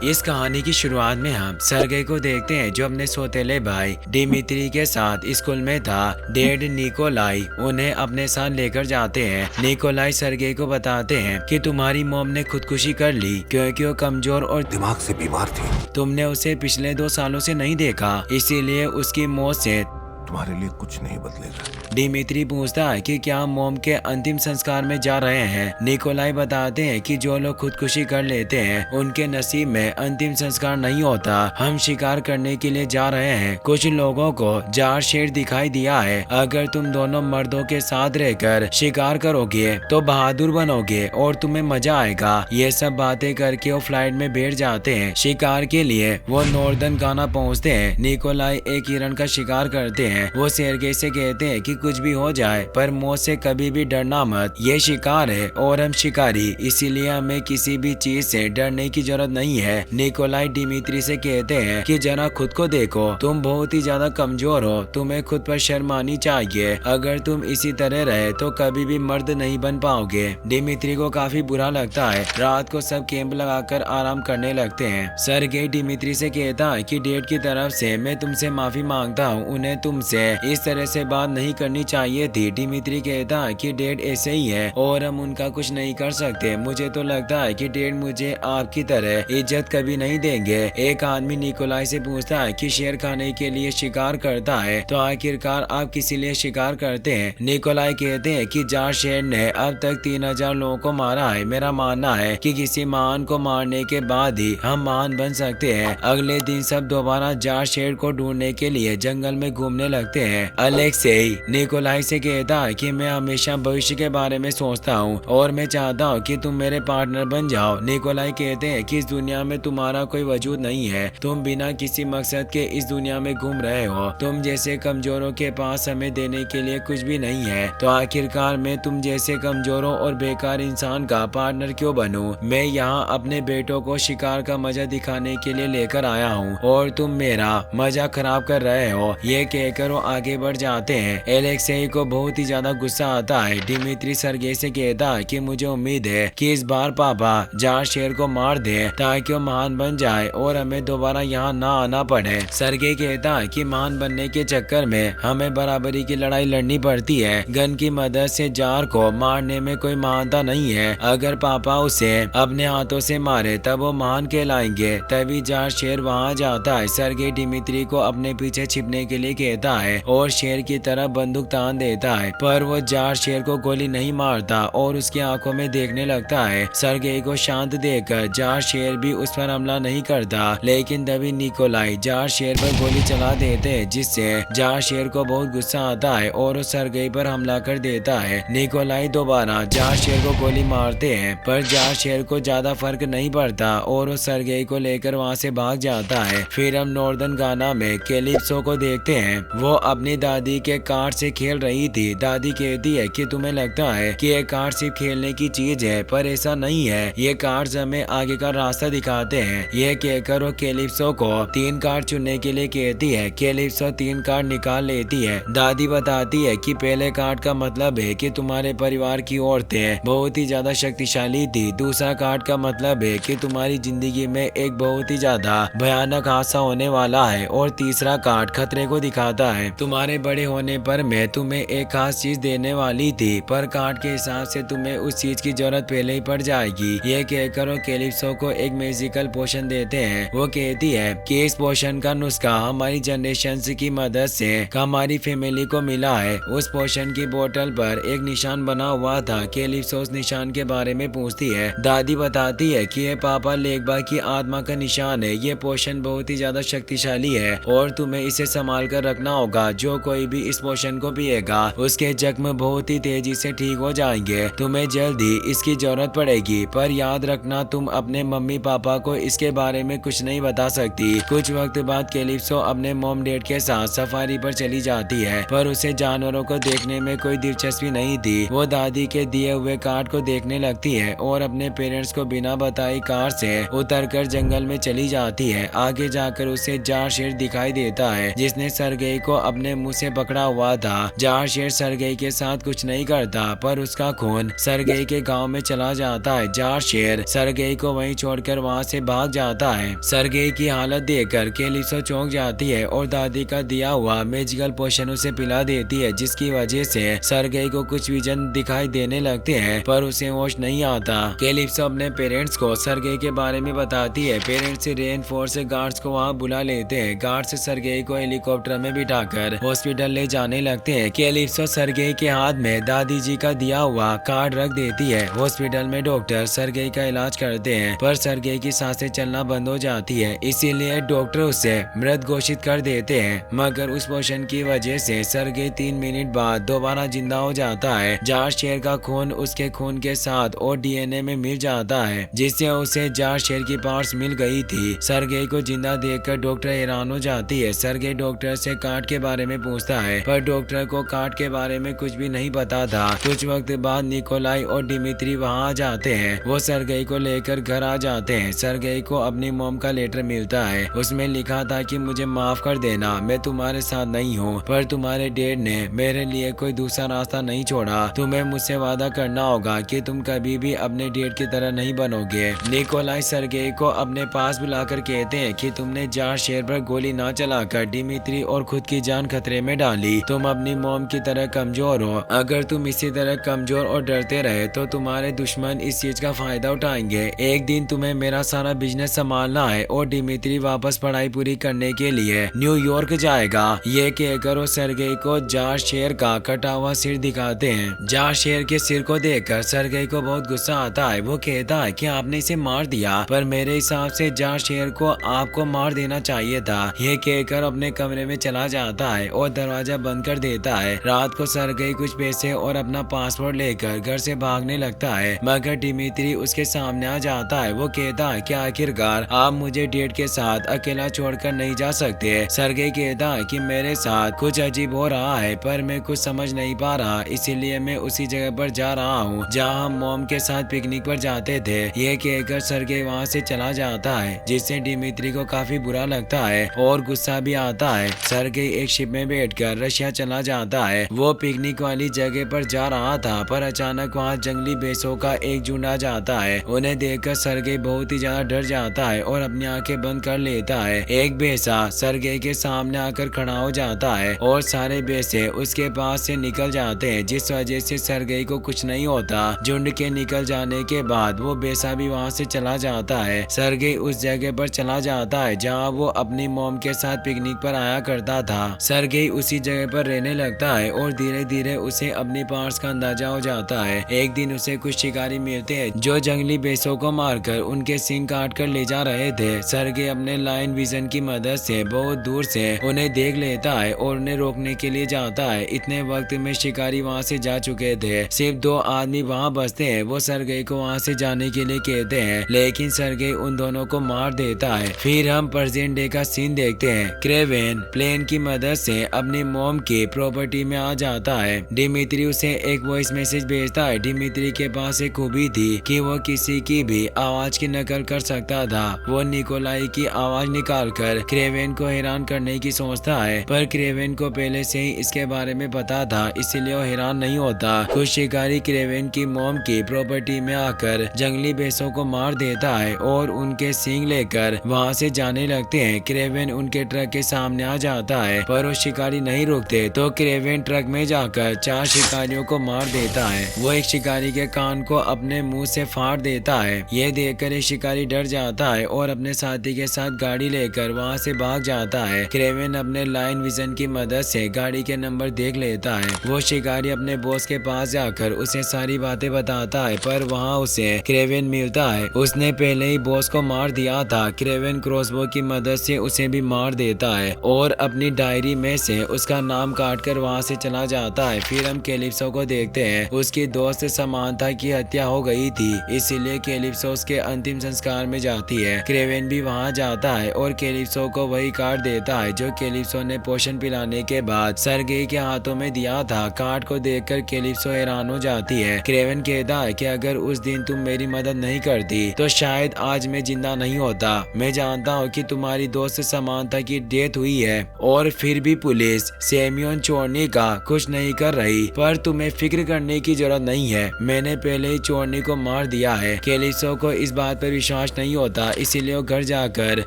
इस कहानी की शुरुआत में हम सरगेई को देखते हैं जो अपने सौतेले भाई डिमित्री के साथ स्कूल में था। डैड निकोलाई उन्हें अपने साथ लेकर जाते हैं। निकोलाई सरगेई को बताते हैं कि तुम्हारी मॉम ने खुदकुशी कर ली क्योंकि वो कमजोर और दिमाग से बीमार थी। तुमने उसे पिछले 2 सालों से नहीं देखा, इसीलिए उसकी मौत से तुम्हारे लिए कुछ नहीं बदलेगा। डिमित्री पूछता है कि क्या हम मॉम के अंतिम संस्कार में जा रहे हैं। निकोलाई बताते हैं कि जो लोग खुदकुशी कर लेते हैं उनके नसीब में अंतिम संस्कार नहीं होता। हम शिकार करने के लिए जा रहे हैं। कुछ लोगों को जार शेर दिखाई दिया है। अगर तुम दोनों मर्दों के साथ रहकर शिकार करोगे तो बहादुर बनोगे और तुम्हें मजा आएगा। ये सब बातें करके वो फ्लाइट में बैठ जाते हैं। शिकार के लिए वो नॉर्दर्न गाना पहुँचते हैं। निकोलाई एक हिरण का शिकार करते हैं। वो सरगेई से कहते हैं कि कुछ भी हो जाए पर मौत से कभी भी डरना मत। ये शिकार है और हम शिकारी, इसीलिए हमें किसी भी चीज से डरने की जरूरत नहीं है। निकोलाई डिमित्री से कहते हैं कि जरा खुद को देखो, तुम बहुत ही ज्यादा कमजोर हो, तुम्हें खुद पर शर्म आनी चाहिए। अगर तुम इसी तरह रहे तो कभी भी मर्द नहीं बन पाओगे। डिमित्री को काफी बुरा लगता है। रात को सब कैंप लगाकर आराम करने लगते हैं। सरगेई डिमित्री से कहता है कि डैड की तरफ से मैं तुमसे माफी मांगता हूँ, उन्हें तुमसे इस तरह से बात नहीं करनी चाहिए थी। डिमित्री कहता है कि डैड ऐसे ही है और हम उनका कुछ नहीं कर सकते। मुझे तो लगता है कि डैड मुझे आपकी तरह इज्जत कभी नहीं देंगे। एक आदमी निकोलाई से पूछता है कि शेर खाने के लिए शिकार करता है तो आखिरकार आप किसी लिए शिकार करते हैं। निकोलाई कहते हैं कि जार शेर ने अब तक 3000 लोगों को मारा है। मेरा मानना है कि किसी महान को मारने के बाद ही हम महान बन सकते हैं। अगले दिन सब दोबारा जार शेर को ढूंढने के लिए जंगल में घूमने लगते हैं। अलेक्सेई निकोलाई से कहता है कि मैं हमेशा भविष्य के बारे में सोचता हूँ और मैं चाहता हूँ कि तुम मेरे पार्टनर बन जाओ। निकोलाई कहते हैं कि इस दुनिया में तुम्हारा कोई वजूद नहीं है, तुम बिना किसी मकसद के इस दुनिया में घूम रहे हो। तुम जैसे कमजोरों के पास हमें देने के लिए कुछ भी नहीं है, तो आखिरकार मैं तुम जैसे कमजोरों और बेकार इंसान का पार्टनर क्यों बनूं? मैं यहाँ अपने बेटों को शिकार का मजा दिखाने के लिए लेकर आया हूँ और तुम मेरा मजा खराब कर रहे हो। ये कहकर वो आगे बढ़ जाते हैं। एलेक्सेई को बहुत ही ज्यादा गुस्सा आता है। डिमित्री सरगेई से कहता है कि मुझे उम्मीद है कि इस बार पापा जार शेर को मार दे ताकि वो महान बन जाए और हमें दोबारा यहाँ ना आना पड़े। सरगेई कहता है कि महान बनने के चक्कर में हमें बराबरी की लड़ाई लड़नी पड़ती है। गन की मदद से जार को मारने में कोई महानता नहीं है। अगर पापा उसे अपने हाथों से मारे तब वो महान कहलाएंगे। तभी जार शेर वहाँ जाता है। सरगेई डिमित्री को अपने पीछे छिपने के लिए कहता है और शेर की तरह बंदूक तान देता है, पर वो जार शेर को गोली नहीं मारता और उसकी आंखों में देखने लगता है। सरगेई को शांत देखकर जार शेर भी उस पर हमला नहीं करता, लेकिन तभी निकोलाई जार शेर पर गोली चला देते हैं, जिससे जार शेर को बहुत गुस्सा आता है और वो सरगेई पर हमला कर देता है। निकोलाई दोबारा जार शेर को गोली मारते हैं, पर जार शेर को ज्यादा फर्क नहीं पड़ता और वो सरगेई को लेकर वहाँ से भाग जाता है। फिर हम नॉर्दर्न गाना में कैलिप्सो को देखते हैं। वो अपनी दादी के कार्ड से खेल रही थी। दादी कहती है कि तुम्हें लगता है कि ये कार्ड सिर्फ खेलने की चीज है, पर ऐसा नहीं है। ये कार्ड्स हमें आगे का रास्ता दिखाते हैं। ये कहकर वो कैलिप्सो को 3 कार्ड चुनने के लिए कहती है। कैलिप्सो 3 कार्ड निकाल लेती है। दादी बताती है कि पहले कार्ड का मतलब है कि तुम्हारे परिवार की औरतें बहुत ही ज्यादा शक्तिशाली थी। दूसरा कार्ड का मतलब है कि तुम्हारी जिंदगी में एक बहुत ही ज्यादा भयानक हादसा होने वाला है और तीसरा कार्ड खतरे को दिखाता है। तुम्हारे बड़े होने पर मैं तुम्हें एक खास चीज देने वाली थी, पर कार्ड के हिसाब से तुम्हें उस चीज की जरूरत पहले ही पड़ जाएगी। ये कहकर वो कैलिप्सो को एक मैजिकल पोशन देते हैं। वो कहती है कि इस पोशन का नुस्खा हमारी जनरेशन की मदद से हमारी फैमिली को मिला है। उस पोशन की बोतल पर एक निशान बना हुआ था। कैलिप्सो उस निशान के बारे में पूछती है। दादी बताती है कि ये पापा लेगबा की आत्मा का निशान है। ये पोशन बहुत ही ज्यादा शक्तिशाली है और तुम्हें इसे संभाल कर रखना होगा। जो कोई भी इस पोशन को पिएगा उसके जख्म बहुत ही तेजी से ठीक हो जाएंगे। तुम्हें जल्द ही इसकी जरूरत पड़ेगी, पर याद रखना तुम अपने मम्मी पापा को इसके बारे में कुछ नहीं बता सकती। कुछ वक्त बाद कैलिप्सो अपने मॉम डैड के साथ सफारी पर चली जाती है, पर उसे जानवरों को देखने में कोई दिलचस्पी नहीं थी। वो दादी के दिए हुए कार्ड को देखने लगती है और अपने पेरेंट्स को बिना बताई कार से उतरकर जंगल में चली जाती है। आगे जाकर उसे जार शेर दिखाई देता है, जिसने सरगेई को अपने मुंह से पकड़ा हुआ था। जार शेर सरगेई के साथ कुछ नहीं करता पर उसका खून सरगेई के गांव में चला जाता है। जार शेर सरगेई को वहीं छोड़कर वहां से भाग जाता है। सरगेई की हालत देखकर कैलिप्सो चौंक जाती है और दादी का दिया हुआ मैजिकल पोशन उसे पिला देती है, जिसकी वजह से सरगेई को कुछ विजन दिखाई देने लगते हैं पर उसे होश नहीं आता। कैलिप्सो अपने पेरेंट्स को सरगेई के बारे में बताती है। पेरेंट्स रेनफोर्स गार्ड्स को वहां बुला लेते हैं। गार्ड्स सरगेई को हेलीकॉप्टर में बिठाकर हॉस्पिटल ले जाने लगते हैं। कैलिप्सो सरगेई के हाथ में दादी जी का दिया हुआ कार्ड रख देती है। हॉस्पिटल में डॉक्टर सरगेई का इलाज करते हैं पर सरगेई की सांसें चलना बंद हो जाती है, इसीलिए डॉक्टर उसे मृत घोषित कर देते हैं। मगर उस पोषण की वजह से सरगेई 3 मिनट बाद दोबारा जिंदा हो जाता है। जार शेर का खून उसके खून के साथ और डीएनए में मिल जाता है, जिससे उसे जार शेर की पार्ट्स मिल गई थी। सरगेई को जिंदा देखकर डॉक्टर हैरान हो जाती है। सरगेई डॉक्टर से कार्ड के बारे में पूछता है पर डॉक्टर को कार्ड के बारे में कुछ भी नहीं पता था। कुछ वक्त बाद निकोलाई और डिमित्री वहां आ जाते हैं। वो सरगेई को लेकर घर आ जाते हैं। सरगेई को अपनी मॉम का लेटर मिलता है। उसमें लिखा था कि मुझे माफ कर देना, मैं तुम्हारे साथ नहीं हूँ पर तुम्हारे डैड ने मेरे लिए कोई दूसरा रास्ता नहीं छोड़ा। तुम्हें मुझसे वादा करना होगा कि तुम कभी भी अपने डैड की तरह नहीं बनोगे। निकोलाई सरगेई को अपने पास बुलाकर कहते हैं कि तुमने जार शेर पर गोली ना चलाकर डिमित्री और खुद की जान खतरे में डाली। तुम अपनी मॉम की तरह कमजोर हो। अगर तुम इसी तरह कमजोर और डरते रहे तो तुम्हारे दुश्मन इस चीज का फायदा उठाएंगे। एक दिन तुम्हें मेरा सारा बिजनेस संभालना है और डिमित्री वापस पढ़ाई पूरी करने के लिए न्यूयॉर्क जाएगा। ये कहकर वो सरगेई को जार शेर का कटा हुआ सिर दिखाते हैं। जार शेर के सिर को देखकर सरगेई को बहुत गुस्सा आता है। वो कहता है कि आपने इसे मार दिया पर मेरे हिसाब से जार शेर को आपको मार देना चाहिए था। ये कहकर अपने कमरे में चला जाता है और दरवाजा बंद कर देता है। रात को सरगेई कुछ पैसे और अपना पासपोर्ट लेकर घर से भागने लगता है, मगर डिमित्री उसके सामने आ जाता है। वो कहता है कि आखिरकार आप मुझे डेट के साथ अकेला छोड़कर नहीं जा सकते। सरगेई कहता है कि मेरे साथ कुछ अजीब हो रहा है पर मैं कुछ समझ नहीं पा रहा, इसीलिए मैं उसी जगह पर जा रहा हूँ जहाँ हम मॉम के साथ पिकनिक पर जाते थे। ये कहकर सरगेई वहाँ से चला जाता है, जिससे डिमित्री को काफी बुरा लगता है और गुस्सा भी आता है। सरगेई एक शिप में बैठकर रशिया चला जाता है। वो पिकनिक वाली जगह पर जा रहा था पर अचानक वहाँ जंगली भैंसों का एक झुंड आ जाता है। उन्हें देखकर सरगेई बहुत ही ज्यादा डर जाता है और अपनी आंखें बंद कर लेता है। एक भैंसा सरगेई के सामने आकर खड़ा हो जाता है और सारे भैंसे उसके पास से निकल जाते हैं, जिस वजह से सरगेई को कुछ नहीं होता। झुंड के निकल जाने के बाद वो भैंसा भी वहाँ से चला जाता है। सरगेई उस जगह पर चला जाता है जहाँ वो अपनी मॉम के साथ पिकनिक पर आया करता था। सरगेई उसी जगह पर रहने लगता है और धीरे धीरे उसे अपनी पार्ट्स का अंदाजा हो जाता है। एक दिन उसे कुछ शिकारी मिलते हैं जो जंगली भैंसों को मारकर उनके सींग काट कर ले जा रहे थे। सरगेई अपने लाइन विजन की मदद से बहुत दूर से उन्हें देख लेता है और उन्हें रोकने के लिए जाता है। इतने वक्त में शिकारी वहाँ से जा चुके थे। सिर्फ 2 आदमी वहाँ बचते हैं। वो सरगेई को वहाँ से जाने के लिए कहते हैं, लेकिन सरगेई उन दोनों को मार देता है। फिर हम प्रेजेंट डे का सीन देखते हैं। क्रेवेन प्लेन की मदद से अपनी मॉम की प्रॉपर्टी में आ जाता है। डिमित्री उसे एक वॉइस मैसेज भेजता है। डिमित्री के पास एक खूबी थी कि वो किसी की भी आवाज की नकल कर सकता था। वो निकोलाई की आवाज निकालकर क्रेवेन को हैरान करने की सोचता है, पर क्रेवेन को पहले से ही इसके बारे में पता था, इसीलिए वो हैरान नहीं होता। कुछ शिकारी क्रेवेन की मॉम की प्रॉपर्टी में आकर जंगली भैंसों को मार देता है और उनके सींग लेकर वहाँ से जाने लगते हैं। क्रेवेन उनके ट्रक के सामने आ जाता है पर वो शिकारी नहीं रुकते, तो क्रेवेन ट्रक में जाकर 4 शिकारियों को मार देता है। वो एक शिकारी के कान को अपने मुंह से फाड़ देता है। ये देखकर एक शिकारी डर जाता है और अपने साथी के साथ गाड़ी लेकर वहाँ से भाग जाता है। क्रेवेन अपने लाइन विजन की मदद से गाड़ी के नंबर देख लेता है। वो शिकारी अपने बॉस के पास जाकर उसे सारी बातें बताता है, पर वहाँ उसे क्रेवेन मिलता है। उसने पहले ही बॉस को मार दिया था। क्रेवेन क्रॉसबो की मदद से उसे भी मार देता है और अपनी डायरी में से उसका नाम काटकर वहाँ से चला जाता है। फिर हम कैलिप्सो को देखते हैं। उसकी दोस्त समांथा की हत्या हो गई थी, इसीलिए कैलिप्सो उसके अंतिम संस्कार में जाती है। क्रेवेन भी वहाँ जाता है और कैलिप्सो को वही कार्ड देता है जो कैलिप्सो ने पोषण पिलाने के बाद सरगेई के हाथों में दिया था। कार्ड को देखकर कैलिप्सो हैरान हो जाती है। क्रेवेन कहता है कि अगर उस दिन तुम मेरी मदद नहीं करती तो शायद आज मैं जिंदा नहीं होता। मैं जानता हूँ कि तुम्हारी दोस्त समांथा की डेथ हुई है और फिर भी पुलिस सेमियोन चोरनी का कुछ नहीं कर रही। पर तुम्हें फिक्र करने की जरूरत नहीं है, मैंने पहले ही चोरनी को मार दिया है। कैलिप्सो को इस बात पर विश्वास नहीं होता, इसीलिए वो घर जाकर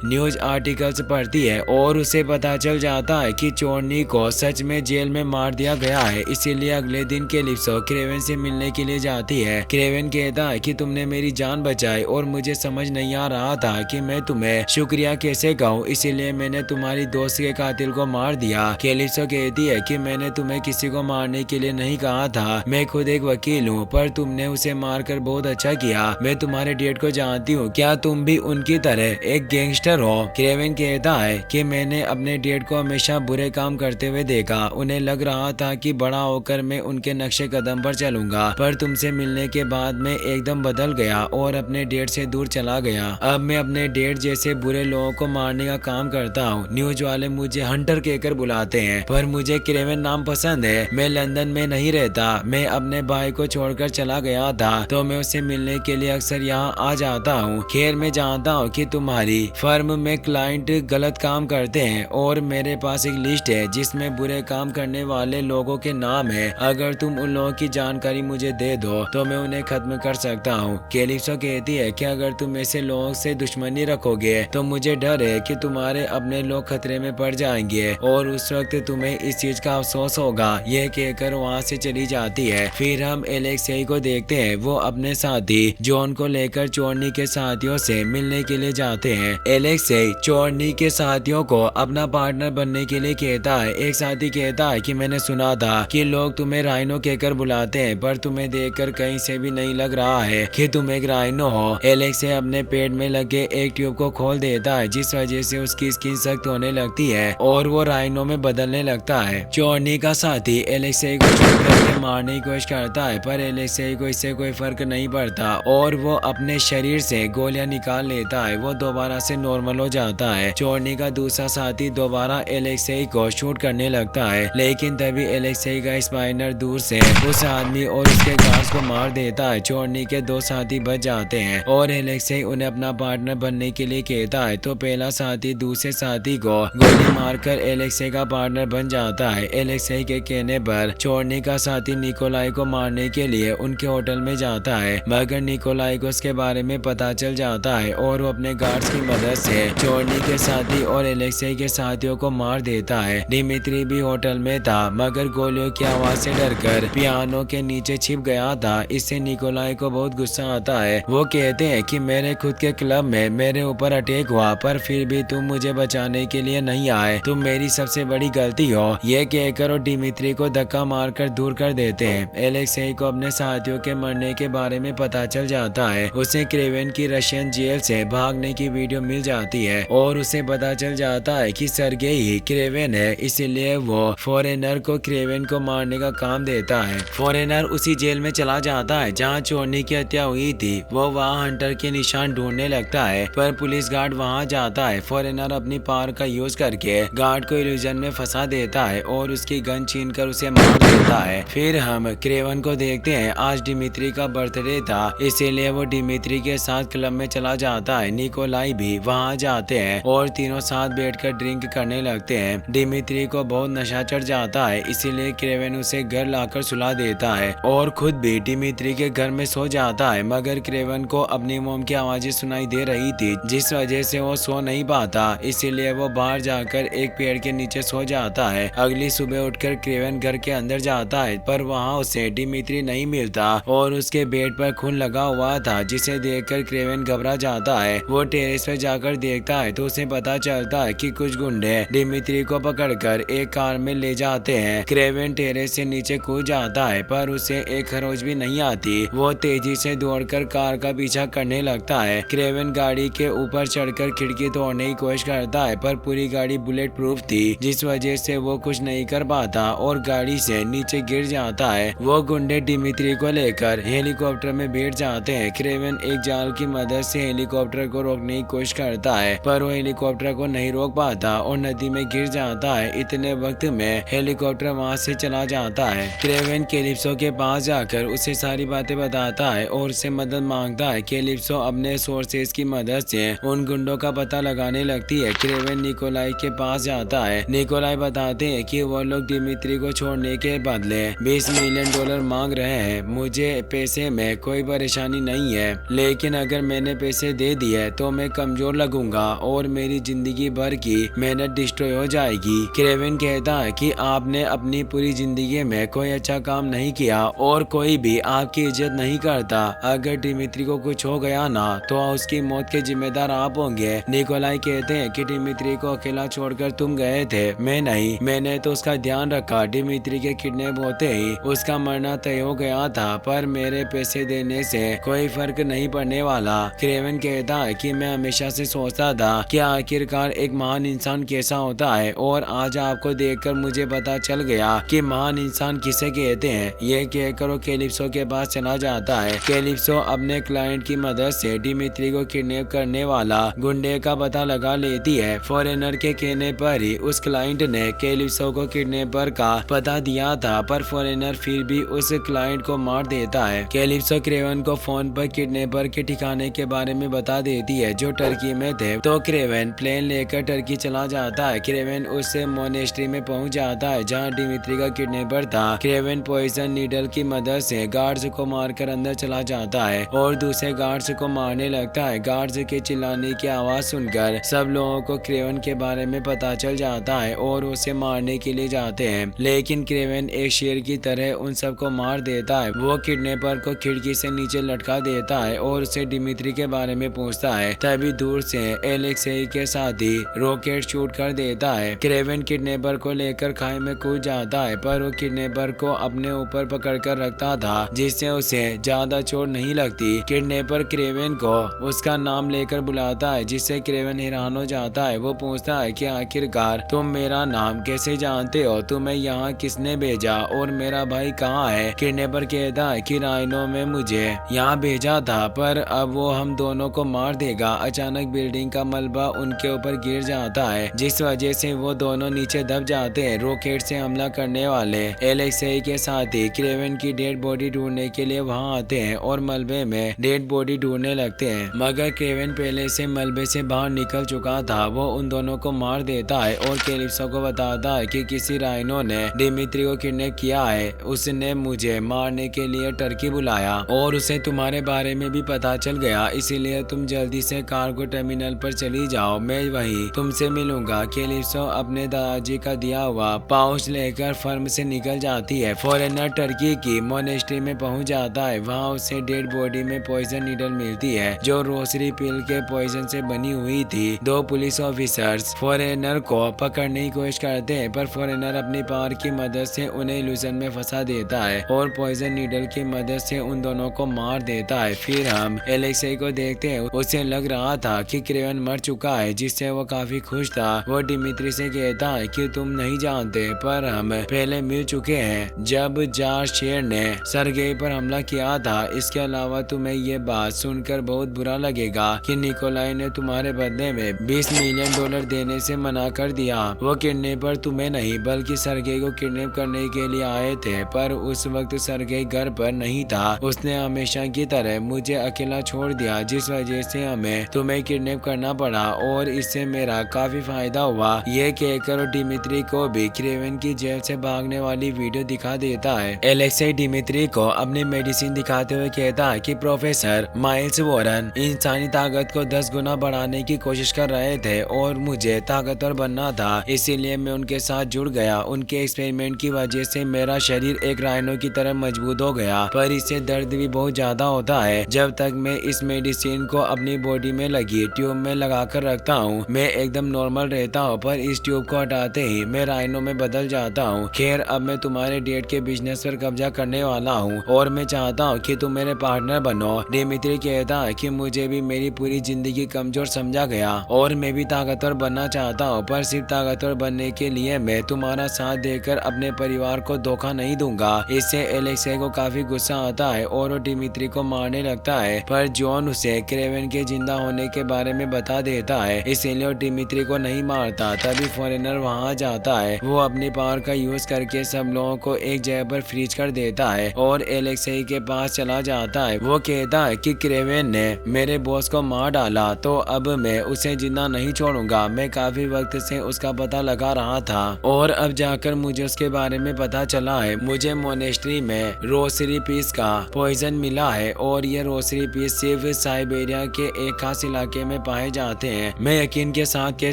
न्यूज आर्टिकल्स पढ़ती है और उसे पता चल जाता है कि चोरनी को सच में जेल में मार दिया गया है। इसीलिए अगले दिन कैलिप्सो क्रेवेन से मिलने के लिए जाती है। क्रेवेन कहता है कि तुमने मेरी जान बचाई और मुझे समझ नहीं आ रहा था कि मैं तुम्हें शुक्रिया कैसे कहूँ, इसीलिए मैंने तुम्हारी दोस्त के कातिल को मार दिया। कैलिप्सो कहती है कि मैंने तुम्हें किसी को मारने के लिए नहीं कहा था, मैं खुद एक वकील हूँ, पर तुमने उसे मारकर बहुत अच्छा किया। मैं तुम्हारे डेड को जानती हूँ, क्या तुम भी उनकी तरह एक गैंगस्टर हो? क्रेवेन कहता है कि मैंने अपने डेड को हमेशा बुरे काम करते हुए देखा, उन्हें लग रहा था कि बड़ा होकर मैं उनके नक्शे कदम पर चलूंगा, पर तुमसे मिलने के बाद मैं एकदम बदल गया और अपने डेड से दूर चला गया। अब मैं अपने डेड जैसे बुरे लोगों को मारने का काम करता हूँ। न्यूज वाले मुझे हंटर कहकर बुलाते हैं, पर मुझे क्रेवेन नाम पसंद है। मैं लंदन में नहीं रहता, मैं अपने भाई को छोड़कर चला गया था, तो मैं उससे मिलने के लिए अक्सर यहाँ आ जाता हूँ। खैर, मैं जानता हूँ कि तुम्हारी फर्म में क्लाइंट गलत काम करते हैं और मेरे पास एक लिस्ट है जिसमें बुरे काम करने वाले लोगों के नाम है। अगर तुम उन लोगों की जानकारी मुझे दे दो तो मैं उन्हें खत्म कर सकता हूँ। कैलिप्सो कहती है कि अगर तुम ऐसे लोगों से दुश्मनी रखोगे तो मुझे डर है कि तुम्हारे अपने लोग खतरे में पड़ जाएंगे और उस वक्त तुम्हें इस चीज का अफसोस होगा। यह कहकर वहाँ से चली जाती है। फिर हम एलेक्सेई को देखते हैं, वो अपने साथी जॉन को लेकर चोरनी के साथियों से मिलने के लिए जाते हैं। एलेक्सेई चोरनी के साथियों को अपना पार्टनर बनने के लिए कहता है। एक साथी कहता है कि मैंने सुना था कि लोग तुम्हें राइनो कहकर बुलाते हैं, पर तुम्हें देखकर कहीं से भी नहीं लग रहा है कि तुम एक राइनो हो। एलेक्सेई अपने पेट में लगे एक ट्यूब को खोल देता है, जिस वजह से उसकी स्किन सख्त होने लगती है और वो राइनो में बदलने लगता है। चोरनी का साथी एलेक्सेई को छूट करके मारने की कोशिश करता है, पर एलेक्सेई को इससे कोई फर्क नहीं पड़ता और वो अपने शरीर से गोलियां निकाल लेता है। वो दोबारा से नॉर्मल हो जाता है। चोरनी का दूसरा साथी दोबारा एलेक्सेई को शूट करने लगता है, लेकिन तभी एलेक्सेई का स्पाइनर दूर से उस आदमी और उसके गार्ड्स को मार देता है। चोरनी के दो साथी बच जाते हैं और एलेक्सेई उन्हें अपना पार्टनर बनने के लिए कहता है, तो पहला साथी दूसरे साथी को गोली मारकर एलेक्सेई का पार्टनर बन जाता है। एलेक्सेई के कहने पर चोरनी का साथी निकोलाई को मारने के लिए उनके होटल में जाता है, मगर निकोलाई को उसके बारे में पता चल जाता है और वो अपने गार्ड्स की मदद से चोरनी के साथी और एलेक्सेई के साथियों को मार देता है। डिमित्री भी होटल में था, मगर गोलियों की आवाज से डरकर पियानो के नीचे छिप गया था। इससे निकोलाई को बहुत गुस्सा आता है। वो कहते हैं कि मेरे खुद के क्लब में मेरे ऊपर अटैक हुआ, पर फिर भी तुम मुझे बचाने के लिए नहीं आए, तुम मेरी सबसे बड़ी गलती हो। ये कहकर वो डिमित्री को धक्का मारकर दूर कर देते हैं। एलेक्सेई को अपने साथियों के मरने के बारे में पता चल जाता है। उसे क्रेवेन की रशियन जेल से भागने की वीडियो मिल जाती है और उसे पता चल जाता है कि सर्गेई ही क्रेवेन है, इसीलिए वो फॉरेनर को क्रेवेन को मारने का काम देता है। फॉरेनर उसी जेल में चला जाता है जहाँ चोरनी की हत्या हुई थी। वो वहाँ हंटर के निशान ढूंढने लगता है, पर पुलिस गार्ड वहाँ जाता है। फॉरेनर अपनी पावर का यूज करके गार्ड को इल्यूजन में फंसा देता है और उसकी गन छीनकर उसे मार देता है। फिर हम क्रेवन को देखते हैं। आज डिमित्री का बर्थडे था, इसीलिए वो डिमित्री के साथ क्लब में चला जाता है। निकोलाई भी वहाँ जाते हैं और तीनों साथ बैठकर ड्रिंक करने लगते हैं। डिमित्री को बहुत नशा चढ़ जाता है, इसीलिए क्रेवन उसे घर लाकर सुला देता है और खुद भी डिमित्री के घर में सो जाता है। मगर क्रेवन को अपनी मोम की आवाजें सुनाई दे रही थी, जिस वजह से वो सो नहीं पाता, इसीलिए वो बाहर जाकर एक पेड़ के नीचे सो जाता है। अगली सुबह उठकर क्रेवन घर के अंदर जाता है, पर वहाँ उसे डिमित्री नहीं मिलता और उसके बेड पर खून लगा हुआ था, जिसे देखकर क्रेवन घबरा जाता है। वो टेरेस पर जाकर देखता है तो उसे पता चलता है कि कुछ गुंडे डिमित्री को पकड़कर एक कार में ले जाते हैं। क्रेवन टेरेस से नीचे कूद जाता है, पर उसे एक खरोच भी नहीं आती। वो तेजी से दौड़कर कार का पीछा करने लगता है। क्रेवन गाड़ी के ऊपर चढ़कर खिड़की तोड़ने की कोशिश करता है, पर पूरी गाड़ी बुलेट प्रूफ थी, जिस वजह से वो कुछ नहीं कर पाता और गाड़ी से नीचे गिर जाता है। वो गुंडे डिमित्री को लेकर हेलीकॉप्टर में बैठ जाते हैं। क्रेवन एक जाल की मदद से हेलीकॉप्टर को रोकने की कोशिश करता है, पर वो हेलीकॉप्टर को नहीं रोक पाता और नदी में गिर जाता है। इतने वक्त में हेलीकॉप्टर वहाँ से चला जाता है। क्रेवन कैलिप्सो के पास जाकर उसे सारी बातें बताता है और उससे मदद मांगता है। कैलिप्सो अपने सोर्सेज की मदद से उन गुंडों का पता लगाने लगती है। क्रेवन निकोलाई के पास जाता है। निकोलाई बताते हैं कि वो लोग डिमित्री को छोड़ने के बदले $20 मिलियन मांग रहे हैं। मुझे पैसे में कोई परेशानी नहीं है, लेकिन अगर मैंने पैसे दे दिए तो मैं कमजोर लगूंगा और मेरी जिंदगी भर की मेहनत डिस्ट्रॉय हो जाएगी। क्रेवेन कहता है कि आपने अपनी पूरी जिंदगी में कोई अच्छा काम नहीं किया और कोई भी आपकी इज्जत नहीं करता। अगर डिमित्री को कुछ हो गया ना तो उसकी मौत के जिम्मेदार आप होंगे। निकोलाई कहते हैं कि डिमित्री को अकेला छोड़कर तुम गए थे, मैं नहीं, मैंने तो उसका ध्यान रखा। डिमित्री के किडनैप होते ही उसका मरना तय हो गया था, पर मेरे पैसे देने से कोई फर्क नहीं पड़ने वाला। क्रेवेन कहता है कि मैं हमेशा से सोचता था कि आखिरकार एक महान इंसान कैसा होता है और आज आपको देखकर मुझे पता चल गया कि महान इंसान किसे कहते हैं। ये कहकर वो कैलिप्सो के पास चला जाता है। कैलिप्सो अपने क्लाइंट की मदद से डिमित्री को किडनैप करने वाला गुंडे का पता लगा लेती है। फॉरेनर के कहने पर ही उस क्लाइंट ने कैलिप्सो को किडनैपर का पता दिया था, पर फॉरेनर फिर भी उस क्लाइंट को मार देता है। कैलिप्सो क्रेवेन को फोन पर किडनैपर के ठिकाने के बारे में बता देती है जो टर्की में थे, तो क्रेवेन प्लेन लेकर टर्की चला जाता है। क्रेवेन उससे मोनेस्ट्री में पहुंच जाता है जहां डिमित्री का किडनैपर था। क्रेवेन पॉइजन नीडल की मदद से गार्ड्स को मारकर अंदर चला जाता है और दूसरे गार्ड्स को मारने लगता है। गार्ड्स के चिल्लाने की आवाज सुनकर सब लोगों को क्रेवेन के बारे में पता चल जाता है और उसे मारने के लिए जाते हैं, लेकिन क्रेवेन एक शेर की तरह उन सबको मार देता है। वो किडनैपर को खिड़की से नीचे लटका देता है और उसे डिमित्री के बारे में पूछता है। तभी दूर से एलेक्सेई के साथी रॉकेट शूट कर देता है। क्रेवेन किडनैपर को लेकर खाई में कूद जाता है, पर वो किडनैपर को अपने ऊपर पकड़कर रखता था जिससे उसे ज्यादा चोट नहीं लगती। किडनैपर क्रेवेन को उसका नाम लेकर बुलाता है जिससे क्रेवेन हैरान हो जाता है। वो पूछता है कि आखिरकार तुम मेरा नाम कैसे जानते हो, तुम्हें यहाँ किसने भेजा और मेरा भाई कहाँ है। किडनैपर कहता है कि राइनो में मुझे यहाँ भेजा था, पर अब वो हम दोनों को मार देगा। अचानक बिल्डिंग का मलबा उनके ऊपर गिर जाता है जिस वजह से वो दोनों नीचे दब जाते हैं। रॉकेट से हमला करने वाले एलेक्सेई के साथ ही क्रेवेन की डेड बॉडी ढूंढने के लिए वहाँ आते हैं और मलबे में डेड बॉडी ढूंढने लगते हैं, मगर क्रेवेन पहले से मलबे से बाहर निकल चुका था। वो उन दोनों को मार देता है और कैलिप्सो को बताता है कि किसी राइनो ने डिमित्री को किडनैप किया है, उसने मुझे मारने के लिए टर्की बुलाया और उसे तुम्हारे बारे में भी पता चल गया, इसीलिए तुम जल्दी से कार्गो टर्मिनल पर चली जाओ, मैं वहीं तुमसे मिलूंगा। कैलिप्सो अपने दादाजी का दिया हुआ पाउच लेकर फर्म से निकल जाती है। फॉरेनर टर्की की मोनेस्ट्री में पहुंच जाता है। वहां उसे डेड बॉडी में पॉइजन नीडल मिलती है जो रोसरी पिल के पॉइजन से बनी हुई थी। दो पुलिस ऑफिसर्स फॉरेनर को पकड़ने की कोशिश करते हैं, पर फॉरेनर अपनी पावर की मदद से उन्हें इल्यूजन में फंसा देता है और पॉइजन नीडल की मदद से उन दोनों को मार देता है। फिर हम एलेक्सेई को देखते हैं। उसे लग रहा था कि क्रेवेन मर चुका है, जिससे वो काफी खुश था। वो डिमित्री से कहता है कि तुम नहीं जानते, पर हम पहले मिल चुके हैं जब जार शेर ने सरगेई पर हमला किया था। इसके अलावा तुम्हें ये बात सुनकर बहुत बुरा लगेगा कि निकोलाई ने तुम्हारे बदले में $20 मिलियन देने से मना कर दिया। वो किडनैपर तुम्हें नहीं बल्कि सरगेई को किडनैप करने के लिए आए थे, पर उस वक्त सरगेई घर पर नहीं था। उसने हमेशा की तरह मुझे अकेला छोड़ दिया, जिस वजह से हमें तुम्हें किडनैप करना पड़ा और इससे मेरा काफी फायदा हुआ। ये कहकर डिमित्री को भी क्रेवेन की जेल से भागने वाली वीडियो दिखा देता है। एलेक्सेई डिमित्री को अपनी मेडिसिन दिखाते हुए कहता है कि प्रोफेसर माइल्स वॉरन इंसानी ताकत को 10 गुना बढ़ाने की कोशिश कर रहे थे और मुझे ताकतवर बनना था, इसीलिए मैं उनके साथ जुड़ गया। उनके एक्सपेरिमेंट की वजह से मेरा शरीर एक राइनो की तरह मजबूत हो गया, पर इससे दर्द भी बहुत ज्यादा होता है। जब तक मैं इस मेडिसिन को अपनी बॉडी में लगी ट्यूब में लगा कर रखता हूँ मैं एकदम नॉर्मल रहता हूँ, पर इस ट्यूब को हटाते ही मैं राइनो में बदल जाता हूँ। खैर, अब मैं तुम्हारे डेट के बिजनेस पर कब्जा करने वाला हूँ और मैं चाहता हूँ कि तुम मेरे पार्टनर बनो। डिमित्री कहता है कि मुझे भी मेरी पूरी जिंदगी कमजोर समझा गया और मैं भी ताकतवर बनना चाहता हूँ, पर सिर्फ ताकतवर बनने के लिए मैं तुम्हारा साथ देकर अपने परिवार को धोखा नहीं दूंगा। इससे एलेक्सेई को काफी गुस्सा आता है और वो डिमित्री को मारने लगता है, पर जॉन उसे क्रेवेन के जिंदा होने के बारे में बता देता है, इसीलिए वो डिमित्री को नहीं मारता। तभी फॉरेनर वहाँ जाता है। वो अपनी पावर का यूज करके सब लोगों को एक जगह पर फ्रीज कर देता है और एलेक्सेई के पास चला जाता है। वो कहता है कि क्रेवेन ने मेरे बॉस को मार डाला, तो अब मैं उसे जिंदा नहीं छोड़ूंगा। मैं काफी वक्त से उसका पता लगा रहा था और अब जाकर मुझे उसके बारे में पता चला है। मुझे मोनेस्ट्री में रोसरी पीस का पॉइजन मिला है और ये रोसरी पीस सिर्फ साइबेरिया के एक खास इलाके में पाए जाते हैं। मैं यकीन के साथ कह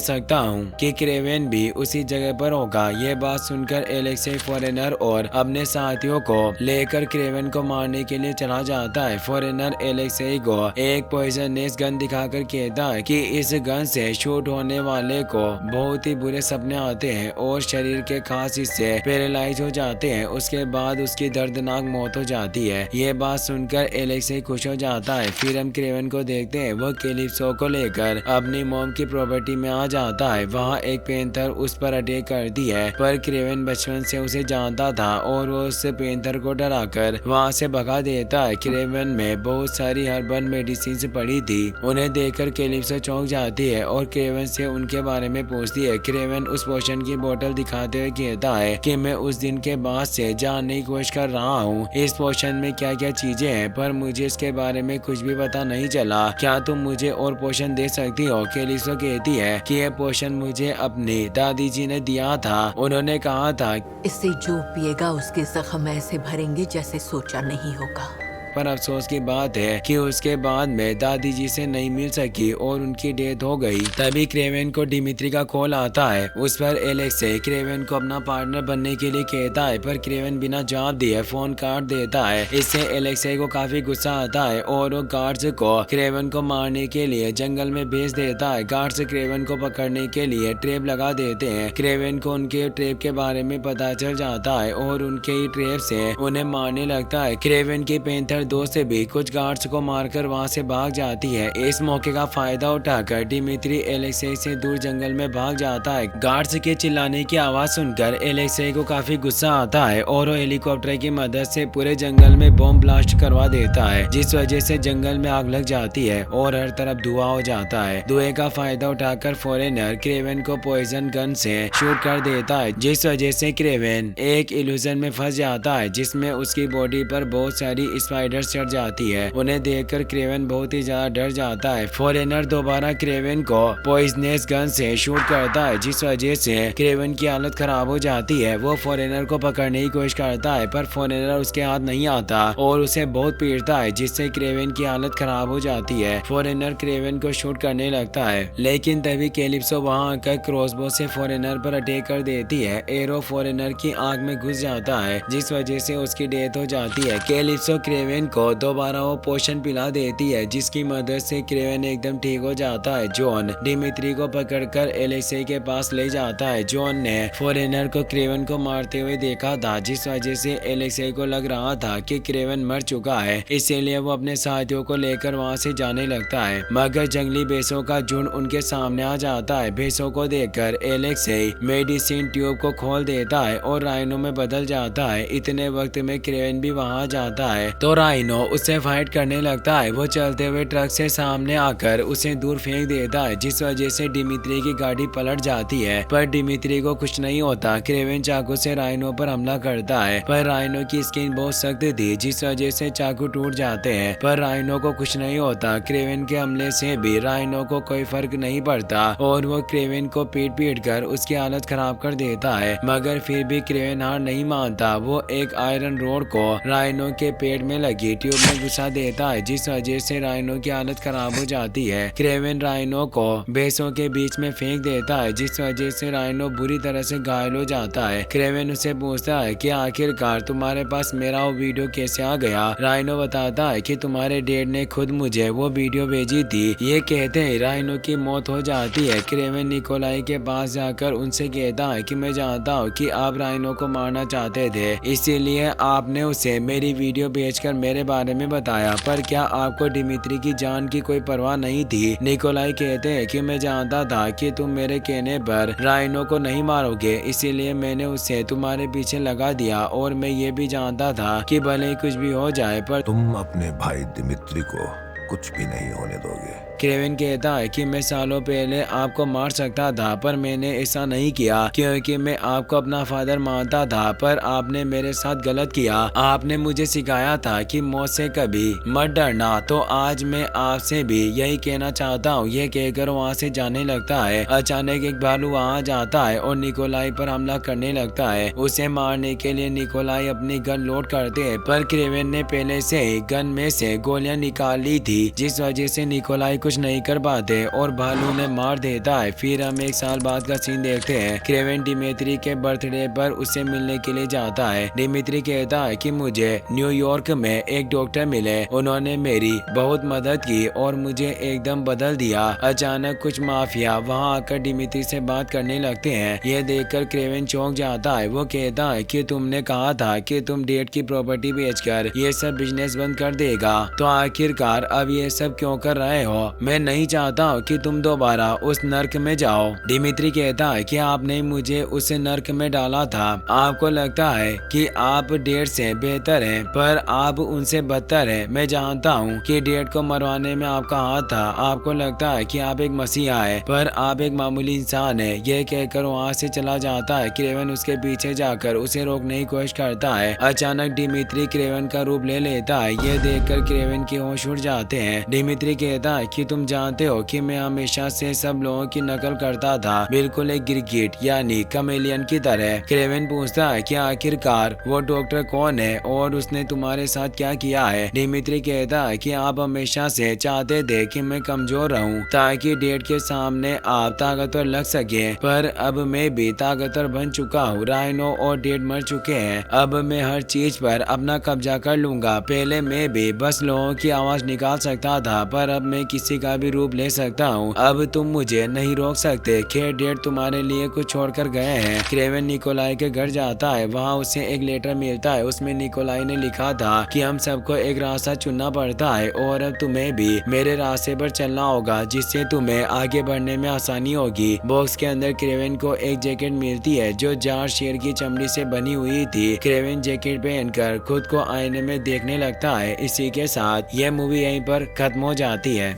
सकता हूँ कि क्रेवेन भी उसी जगह पर होगा। ये बात सुनकर एलेक्सी फॉरेनर और अपने साथियों को लेकर क्रेवेन को मारने के लिए चला जाता है। फॉरेनर एलेक्सी को एक पॉइजनस गन दिखाकर कहता है कि इस गन से शूट होने वाले को बहुत ही बुरे सपने आते हैं और शरीर के खास हिस्से पैरालाइज हो जाते हैं। उसके बाद उसकी दर्दनाक मौत हो जाती है। ये बात सुनकर एलेक्सी खुश हो जाता है। फिर हम क्रेवेन को देखते हैं, वो कैलिप्सो को लेकर अपनी मॉम की प्रॉपर्टी में आ जाता है। वहाँ एक पेंथर उस पर अटैक करती है, पर क्रेवेन बचपन से उसे जानता था और वो उस पेंथर को डराकर वहाँ से भगा देता है। क्रेवेन में बहुत सारी हर्बल मेडिसिन पड़ी थी। उन्हें देखकर कैलिप्सो चौंक जाती है और क्रेवेन से उनके बारे में पूछती है। क्रेवेन उस पोशन की बोतल दिखाते हुए कहता है कि मैं उस दिन के बाद से जानने की कोशिश कर रहा हूँ इस पोशन में क्या क्या चीजें हैं, पर मुझे इसके बारे में कुछ भी पता नहीं चला। क्या तुम मुझे और पोशन दे सकती हो? कैलिप्सो कहती है कि यह पोशन मुझे अपनी दादी जी ने दिया था। उन्होंने कहा था इससे जो पिएगा उसके जख्म ऐसे भरेंगे जैसे सोचा नहीं होगा। पर अफसोस की बात है कि उसके बाद में दादी जी से नहीं मिल सकी और उनकी डेथ हो गई। तभी क्रेवेन को डिमित्री का कॉल आता है। उस पर एलेक्सी क्रेवेन को अपना पार्टनर बनने के लिए कहता है, पर क्रेवेन बिना जवाब दिए फोन काट देता है। इससे एलेक्सी को काफी गुस्सा आता है और वो गार्ड्स को क्रेवेन को मारने के लिए जंगल में भेज देता है। गार्ड्स क्रेवेन को पकड़ने के लिए ट्रैप लगा देते हैं। क्रेवेन को उनके ट्रैप के बारे में पता चल जाता है और उनके ही ट्रैप से उन्हें मारने लगता है। क्रेवेन की पेंथर दोस्त से भी कुछ गार्ड्स को मारकर वहां से भाग जाती है। इस मौके का फायदा उठाकर डिमित्री एलेक्सी से दूर जंगल में भाग जाता है। गार्ड्स के चिल्लाने की आवाज सुनकर एलेक्सी को काफी गुस्सा आता है और वो हेलीकॉप्टर की मदद से पूरे जंगल में बॉम्ब ब्लास्ट करवा देता है, जिस वजह से जंगल में आग लग जाती है और हर तरफ धुआं हो जाता है। धुएं का फायदा उठाकर फॉरेनर क्रेवेन को पॉइजन गन से शूट कर देता है, जिस वजह से क्रेवेन एक इल्यूजन में फंस जाता है जिसमें उसकी बॉडी पर बहुत सारी स्पाइडर चढ़ जाती है। उन्हें देखकर क्रेवेन बहुत ही ज्यादा डर जाता है। फॉरेनर दोबारा क्रेवेन को पॉइजनस गन से शूट करता है, जिस वजह से क्रेवेन की हालत खराब हो जाती है। वो फॉरेनर को पकड़ने की कोशिश करता है, पर फॉरेनर उसके हाथ नहीं आता और उसे बहुत पीटता है, जिससे क्रेवेन की हालत खराब हो जाती है। फॉरेनर क्रेवेन को शूट करने लगता है, लेकिन तभी कैलिप्सो वहां आकर क्रॉसबो से फॉरेनर पर अटैक कर देती है। एरो फॉरेनर की आंख में घुस जाता है, जिस वजह से उसकी डेथ हो जाती है। कैलिप्सो क्रेवेन को दोबारा वो पोशन पिला देती है, जिसकी मदद से क्रेवेन एकदम ठीक हो जाता है। जॉन डिमित्री को पकड़कर एलेक्सी के पास ले जाता है। जॉन ने फॉरेनर को क्रेवेन को मारते हुए देखा था, जिस वजह से एलेक्सी को लग रहा था कि क्रेवेन मर चुका है, इसीलिए वो अपने साथियों को लेकर वहां से जाने लगता है। मगर जंगली भैंसों का झुंड उनके सामने आ जाता है। भैंसों को देखकर एलेक्सी मेडिसिन ट्यूब को खोल देता है और राइनो में बदल जाता है। इतने वक्त में क्रेवेन भी वहां जाता है तो राइनो उससे फाइट करने लगता है। वो चलते हुए ट्रक से सामने आकर उसे दूर फेंक देता है, जिस वजह से डिमित्री की गाड़ी पलट जाती है, पर डिमित्री को कुछ नहीं होता। क्रेवेन चाकू से राइनो पर हमला करता है, पर राइनो की स्किन बहुत सख्त थी, जिस वजह से चाकू टूट जाते हैं, पर राइनो को कुछ नहीं होता। क्रेवेन के हमले से भी राइनो को कोई फर्क नहीं पड़ता और वो क्रेवेन को पीट कर उसकी हालत खराब कर देता है। मगर फिर भी क्रेवेन हार नहीं मानता। वो एक आयरन रोड को राइनो के पेट में लगी ट्यूब में घुसा देता है, जिस वजह से राइनो की हालत खराब हो जाती है। क्रेवेन राइनो को भैंसों के बीच में फेंक देता है, जिस वजह से राइनो बुरी तरह से घायल हो जाता है। क्रेवेन उसे पूछता है कि आखिरकार तुम्हारे पास मेरा वो वीडियो कैसे आ गया। राइनो बताता है कि तुम्हारे डैड ने खुद मुझे वो वीडियो भेजी थी। ये कहते हैं राइनो की मौत हो जाती है। क्रेवेन निकोलाई के पास जाकर उनसे कहता है कि मैं जानता हूँ कि आप राइनो को मारना चाहते थे, इसीलिए आपने उसे मेरी वीडियो भेजकर मेरे बारे में बताया, पर क्या आपको डिमित्री की जान की कोई परवाह नहीं थी। निकोलाई कहते हैं कि मैं जानता था कि तुम मेरे कहने पर राइनो को नहीं मारोगे, इसीलिए मैंने उसे तुम्हारे पीछे लगा दिया और मैं ये भी जानता था कि भले ही कुछ भी हो जाए पर तुम अपने भाई दिमित्री को कुछ भी नहीं होने दोगे। क्रेवन कहता है कि मैं सालों पहले आपको मार सकता था पर मैंने ऐसा नहीं किया क्योंकि मैं आपको अपना फादर मानता था, पर आपने मेरे साथ गलत किया। आपने मुझे सिखाया था कि मौत से कभी मत डरना, तो आज मैं आपसे भी यही कहना चाहता हूँ। यह कहकर वहाँ से जाने लगता है। अचानक एक भालू वहाँ जाता है और निकोलाई पर हमला करने लगता है। उसे मारने के लिए निकोलाई अपनी गन लोड करते हैं, पर क्रेवन ने पहले से ही गन में से गोलियां निकाल ली थी, जिस वजह से निकोलाई कुछ नहीं कर पाते और भालू ने मार देता है। फिर हम 1 साल बाद का सीन देखते हैं। क्रेवन डिमित्री के बर्थडे पर उससे मिलने के लिए जाता है। डिमित्री कहता है कि मुझे न्यूयॉर्क में एक डॉक्टर मिले, उन्होंने मेरी बहुत मदद की और मुझे एकदम बदल दिया। अचानक कुछ माफिया वहाँ आकर डिमित्री से बात करने लगते हैं। यह देखकर क्रेवन चौंक जाता है। वो कहता है कि तुमने कहा था कि तुम डेट की प्रॉपर्टी बेचकर ये सब बिजनेस बंद कर देगा, तो आखिरकार अब ये सब क्यों कर रहे हो? मैं नहीं चाहता हूँ कि तुम दोबारा उस नर्क में जाओ। डिमित्री कहता है कि आपने मुझे उस नर्क में डाला था। आपको लगता है कि आप डेट से बेहतर हैं, पर आप उनसे बदतर हैं। मैं जानता हूँ कि डेट को मरवाने में आपका हाथ था। आपको लगता है कि आप एक मसीहा है, पर आप एक मामूली इंसान है। यह कहकर वहाँ से चला जाता है। क्रेवन उसके पीछे जाकर उसे रोकने की कोशिश करता है। अचानक डिमित्री क्रेवन का रूप ले लेता है। यह देखकर क्रेवन के होश उड़ जाते हैं। डिमित्री कहता है कि तुम जानते हो कि मैं हमेशा से सब लोगों की नकल करता था, बिल्कुल एक गिरगिट यानी कमेलियन की तरह। क्रेवन पूछता है कि आखिरकार वो डॉक्टर कौन है और उसने तुम्हारे साथ क्या किया है? डिमित्री कहता है कि आप हमेशा से चाहते थे कि मैं कमजोर रहूं ताकि डेट के सामने आप ताकतवर लग सके, पर अब मैं भी ताकतवर बन चुका हूँ। राइनो और डेट मर चुके हैं। अब मैं हर चीज पर अपना कब्जा कर लूंगा। पहले मैं भी बस लोगों की आवाज निकाल सकता था, पर अब मैं किसी का भी रूप ले सकता हूँ। अब तुम मुझे नहीं रोक सकते। खैर डेट तुम्हारे लिए कुछ छोड़कर गए हैं। क्रेवन निकोलाई के घर जाता है। वहाँ उसे एक लेटर मिलता है। उसमें निकोलाई ने लिखा था कि हम सबको एक रास्ता चुनना पड़ता है और अब तुम्हें भी मेरे रास्ते पर चलना होगा, जिससे तुम्हें आगे बढ़ने में आसानी होगी। बॉक्स के अंदर क्रेवन को एक जैकेट मिलती है जो जार शेर की चमड़ी से बनी हुई थी। क्रेवन जैकेट पहनकर खुद को आईने में देखने लगता है। इसी के साथ यह मूवी यहीं पर खत्म हो जाती है।